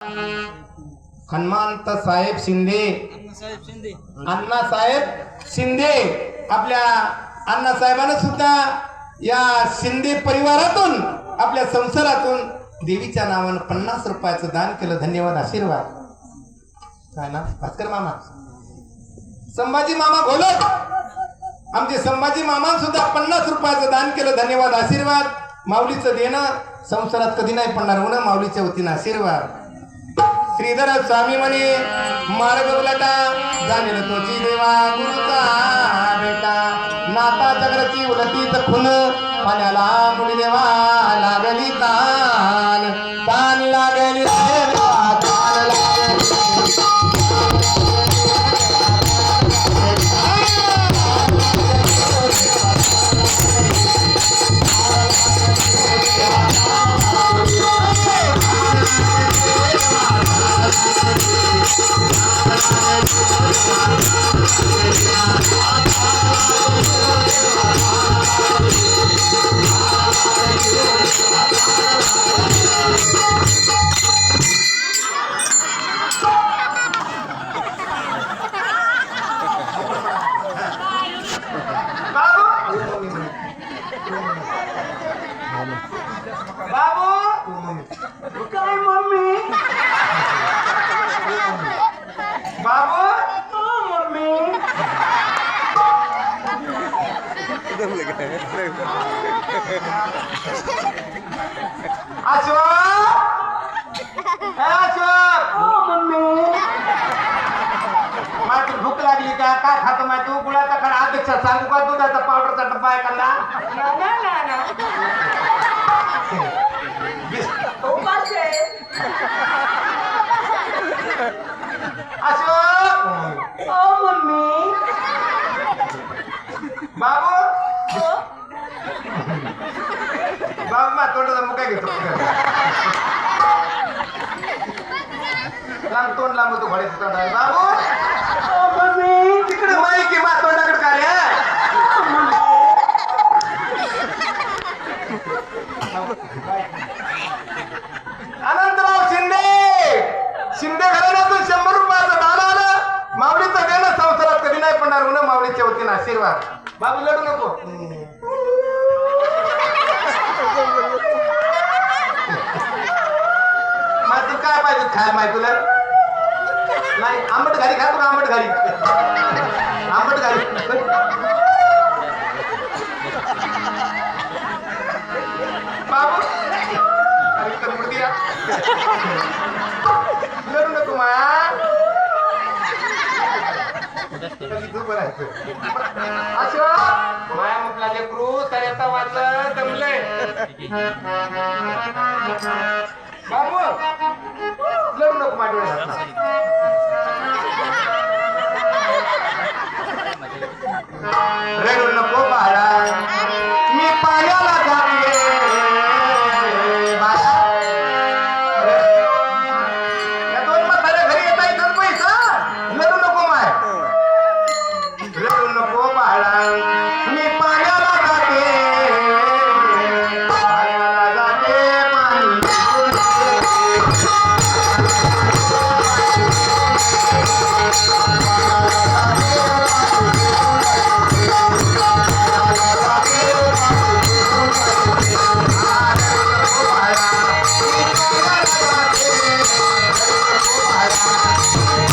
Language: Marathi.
हनुमंत साहेब शिंदे, अण्णासाहेब शिंदे, आपल्या अण्णासाहेबांना सुद्धा या शिंदे परिवारातून आपल्या संसारातून देवीच्या नावानं 50 रुपयाचं दान केलं. धन्यवाद, आशीर्वाद. काय ना भास्कर मामा, संभाजी मामा घोलक, आमचे संभाजी मामा सुद्धा 50 रुपयाचं दान केलं. धन्यवाद, आशीर्वाद. माऊलीचं देणं संसारात कधी नाही पडणार. म्हणून माऊलीच्या वतीनं आशीर्वाद. श्रीधर स्वामी म्हणे मार्ग उलटा जाणील तोची देवा गुरुचा बेटा, नाता चक्राची उलटीत खून पाण्याला मुली देवा लागली तान, तान लागली देवा तान लागली. भूक लागली का? काय खातो माहिती तू? गुळाचा खडा अध्यक्ष सांगू का? दुधाचा पावडरचा डब्बा आहे का? बाबू बाबू मा तोंडाचा मुका घेतो. लांब तोंड लांब होतो घोड्याचं तोंड आहे. बाबू तिकडे माहिती मा तोंडाकडे काय अनंतराव शिंदे, शिंदे घराण्यातून 100 रुपयाचं दान आलं. माऊलीचं देणं संसारात कधी नाही पडणार. म्हणून माऊलीच्या वतीनं आशीर्वाद. बाबू लढू नको. तू काय पाहिजे खाय माहिती तुला? नाही आंबट घारी खातो का? आंबट घारी, आंबट घारी. बाबू लढू नको मा. माया म्हटला लेकरू तऱ्याचा वाचा जमले. बाबू लढू नको माझ्या रडू नको बा.